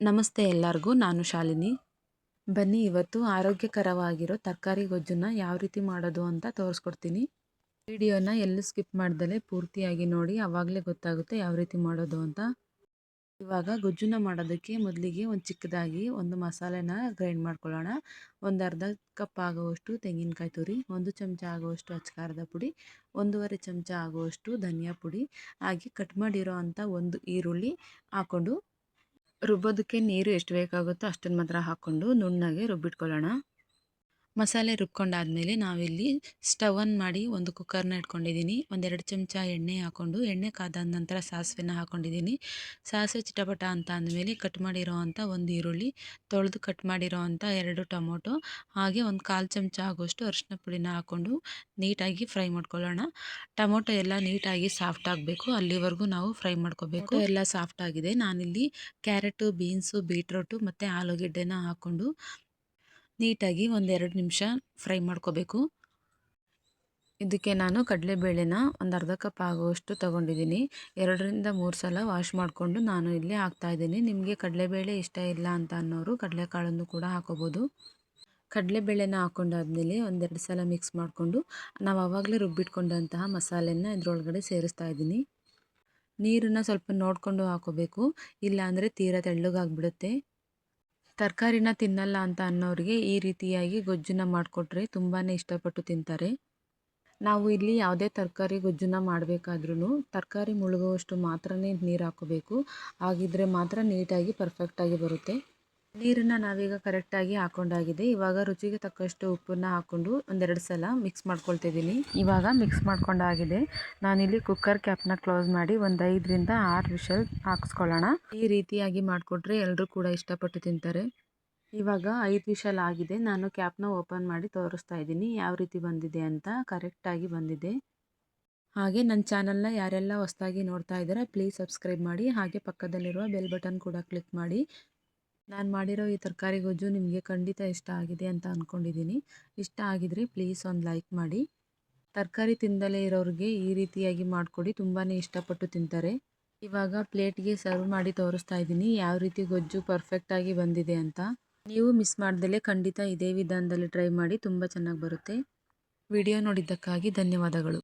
ನಮಸ್ತೆ ಎಲ್ಲರಿಗೂ, ನಾನು ಶಾಲಿನಿ. ಬನ್ನಿ ಇವತ್ತು ಆರೋಗ್ಯಕರವಾಗಿರೋ ತರಕಾರಿ ಗೊಜ್ಜನ್ನ ಯಾವ ರೀತಿ ಮಾಡೋದು ಅಂತ ತೋರಿಸ್ಕೊಡ್ತೀನಿ. ವಿಡಿಯೋನ ಎಲ್ಲೂ ಸ್ಕಿಪ್ ಮಾಡ್ದಲೇ ಪೂರ್ತಿಯಾಗಿ ನೋಡಿ, ಆವಾಗಲೇ ಗೊತ್ತಾಗುತ್ತೆ ಯಾವ ರೀತಿ ಮಾಡೋದು ಅಂತ. ಇವಾಗ ಗೊಜ್ಜನ್ನ ಮಾಡೋದಕ್ಕೆ ಮೊದಲಿಗೆ ಒಂದು ಚಿಕ್ಕದಾಗಿ ಒಂದು ಮಸಾಲೆನ ಗ್ರೈಂಡ್ ಮಾಡ್ಕೊಳ್ಳೋಣ. ಒಂದು ಅರ್ಧ ಕಪ್ ಆಗುವಷ್ಟು ತೆಂಗಿನಕಾಯಿ ತುರಿ, 1 ಚಮಚ ಆಗುವಷ್ಟು ಅಚ್ಚಕಾರದ ಪುಡಿ, 1.5 ಚಮಚ ಆಗುವಷ್ಟು ಧನಿಯಾ ಪುಡಿ, ಹಾಗೆ ಕಟ್ ಮಾಡಿರೋ ಅಂಥ ಒಂದು ಈರುಳ್ಳಿ ಹಾಕ್ಕೊಂಡು ರುಬ್ಬೋದಕ್ಕೆ ನೀರು ಎಷ್ಟು ಬೇಕಾಗುತ್ತೋ ಅಷ್ಟನ್ನು ಮಾತ್ರ ಹಾಕ್ಕೊಂಡು ನುಣ್ಣಗೆ ರುಬ್ಬಿಟ್ಕೊಳ್ಳೋಣ. ಮಸಾಲೆ ರುಬ್ಕೊಂಡಾದ್ಮೇಲೆ ನಾವಿಲ್ಲಿ ಸ್ಟವ್ ಆನ್ ಮಾಡಿ ಒಂದು ಕುಕ್ಕರ್ನ ಇಟ್ಕೊಂಡಿದ್ದೀನಿ. 1-2 ಚಮಚ ಎಣ್ಣೆ ಹಾಕ್ಕೊಂಡು, ಎಣ್ಣೆ ಕಾದಾದ ನಂತರ ಸಾಸಿವೆನ ಹಾಕ್ಕೊಂಡಿದ್ದೀನಿ. ಸಾಸಿವೆ ಚಿಟಪಟ ಅಂತ ಅಂದಮೇಲೆ ಕಟ್ ಮಾಡಿರೋ ಅಂಥ ಒಂದು ಈರುಳ್ಳಿ, ತೊಳೆದು ಕಟ್ ಮಾಡಿರೋ ಅಂಥ 2 ಟೊಮೊಟೊ, ಹಾಗೆ ಒಂದು 1/4 ಚಮಚ ಆಗುವಷ್ಟು ಅರಿಶಿನ ಪುಡಿನ ಹಾಕ್ಕೊಂಡು ನೀಟಾಗಿ ಫ್ರೈ ಮಾಡ್ಕೊಳ್ಳೋಣ. ಟೊಮೊಟೊ ಎಲ್ಲ ನೀಟಾಗಿ ಸಾಫ್ಟ್ ಆಗಬೇಕು, ಅಲ್ಲಿವರೆಗೂ ನಾವು ಫ್ರೈ ಮಾಡ್ಕೋಬೇಕು. ಎಲ್ಲ ಸಾಫ್ಟ್ ಆಗಿದೆ. ನಾನಿಲ್ಲಿ ಕ್ಯಾರೆಟು, ಬೀನ್ಸು, ಬೀಟ್ರೋಟು ಮತ್ತು ಆಲೂಗೆಡ್ಡೆನ ಹಾಕ್ಕೊಂಡು ನೀಟಾಗಿ 1-2 ನಿಮಿಷ ಫ್ರೈ ಮಾಡ್ಕೋಬೇಕು. ಇದಕ್ಕೆ ನಾನು ಕಡಲೆಬೇಳೆನ ಒಂದು ಅರ್ಧ ಕಪ್ ಆಗುವಷ್ಟು ತೊಗೊಂಡಿದ್ದೀನಿ. 2-3 ಸಲ ವಾಶ್ ಮಾಡಿಕೊಂಡು ನಾನು ಇಲ್ಲಿ ಹಾಕ್ತಾಯಿದ್ದೀನಿ. ನಿಮಗೆ ಕಡಲೆಬೇಳೆ ಇಷ್ಟ ಇಲ್ಲ ಅಂತ ಅನ್ನೋರು ಕಡಲೆಕಾಳನ್ನು ಕೂಡ ಹಾಕೋಬೋದು. ಕಡಲೆಬೇಳೆನ ಹಾಕ್ಕೊಂಡಾದ್ಮೇಲೆ 1-2 ಸಲ ಮಿಕ್ಸ್ ಮಾಡಿಕೊಂಡು ನಾವು ಆವಾಗಲೇ ರುಬ್ಬಿಟ್ಕೊಂಡಂತಹ ಮಸಾಲೆನ ಇದರೊಳಗಡೆ ಸೇರಿಸ್ತಾ ಇದ್ದೀನಿ. ನೀರನ್ನು ಸ್ವಲ್ಪ ನೋಡಿಕೊಂಡು ಹಾಕೋಬೇಕು, ಇಲ್ಲಾಂದರೆ ತೀರಾ ತೆಳ್ಳಗಾಗ್ಬಿಡುತ್ತೆ. ತರಕಾರಿನ ತಿನ್ನಲ್ಲ ಅಂತ ಅನ್ನೋರಿಗೆ ಈ ರೀತಿಯಾಗಿ ಗೊಜ್ಜನ್ನ ಮಾಡಿಕೊಟ್ರೆ ತುಂಬಾ ಇಷ್ಟಪಟ್ಟು ತಿಂತಾರೆ. ನಾವು ಇಲ್ಲಿ ಯಾವುದೇ ತರಕಾರಿ ಗೊಜ್ಜನ್ನ ಮಾಡಬೇಕಾದ್ರೂ ತರಕಾರಿ ಮುಳುಗುವಷ್ಟು ಮಾತ್ರನೇ ನೀರು ಹಾಕೋಬೇಕು. ಹಾಗಿದ್ರೆ ಮಾತ್ರ ನೀಟಾಗಿ ಪರ್ಫೆಕ್ಟಾಗಿ ಬರುತ್ತೆ. ನೀರನ್ನು ನಾವೀಗ ಕರೆಕ್ಟಾಗಿ ಹಾಕ್ಕೊಂಡಾಗಿದೆ. ಇವಾಗ ರುಚಿಗೆ ತಕ್ಕಷ್ಟು ಉಪ್ಪನ್ನು ಹಾಕ್ಕೊಂಡು 1-2 ಸಲ ಮಿಕ್ಸ್ ಮಾಡ್ಕೊಳ್ತಿದ್ದೀನಿ. ಇವಾಗ ಮಿಕ್ಸ್ ಮಾಡ್ಕೊಂಡಾಗಿದೆ. ನಾನಿಲ್ಲಿ ಕುಕ್ಕರ್ ಕ್ಯಾಪ್ನ ಕ್ಲೋಸ್ ಮಾಡಿ ಒಂದು 5-6 ವಿಷಲ್ ಹಾಕಿಸ್ಕೊಳ್ಳೋಣ. ಈ ರೀತಿಯಾಗಿ ಮಾಡಿಕೊಟ್ರೆ ಎಲ್ಲರೂ ಕೂಡ ಇಷ್ಟಪಟ್ಟು ತಿಂತಾರೆ. ಇವಾಗ 5 ವಿಷಲ್ ಆಗಿದೆ. ನಾನು ಕ್ಯಾಪ್ನ ಓಪನ್ ಮಾಡಿ ತೋರಿಸ್ತಾ ಇದ್ದೀನಿ ಯಾವ ರೀತಿ ಬಂದಿದೆ ಅಂತ. ಕರೆಕ್ಟಾಗಿ ಬಂದಿದೆ. ಹಾಗೆ ನನ್ನ ಚಾನಲ್ನ ಯಾರೆಲ್ಲ ಹೊಸದಾಗಿ ನೋಡ್ತಾ ಇದ್ದಾರೆ ಪ್ಲೀಸ್ ಸಬ್ಸ್ಕ್ರೈಬ್ ಮಾಡಿ, ಹಾಗೆ ಪಕ್ಕದಲ್ಲಿರುವ ಬೆಲ್ ಬಟನ್ ಕೂಡ ಕ್ಲಿಕ್ ಮಾಡಿ. ನಾನು ಮಾಡಿರೋ ಈ ತರಕಾರಿ ಗೊಜ್ಜು ನಿಮಗೆ ಖಂಡಿತ ಇಷ್ಟ ಆಗಿದೆ ಅಂತ ಅಂದ್ಕೊಂಡಿದ್ದೀನಿ. ಇಷ್ಟ ಆಗಿದ್ರೆ ಪ್ಲೀಸ್ ಒಂದು ಲೈಕ್ ಮಾಡಿ. ತರಕಾರಿ ತಿಂದಲೇ ಇರೋರಿಗೆ ಈ ರೀತಿಯಾಗಿ ಮಾಡಿಕೊಡಿ, ತುಂಬಾ ಇಷ್ಟಪಟ್ಟು ತಿಂತಾರೆ. ಇವಾಗ ಪ್ಲೇಟ್ಗೆ ಸರ್ವ್ ಮಾಡಿ ತೋರಿಸ್ತಾ ಇದ್ದೀನಿ ಯಾವ ರೀತಿ ಗೊಜ್ಜು ಪರ್ಫೆಕ್ಟಾಗಿ ಬಂದಿದೆ ಅಂತ. ನೀವು ಮಿಸ್ ಮಾಡ್ದಲೇ ಖಂಡಿತ ಇದೇ ವಿಧಾನದಲ್ಲಿ ಟ್ರೈ ಮಾಡಿ, ತುಂಬ ಚೆನ್ನಾಗಿ ಬರುತ್ತೆ. ವಿಡಿಯೋ ನೋಡಿದ್ದಕ್ಕಾಗಿ ಧನ್ಯವಾದಗಳು.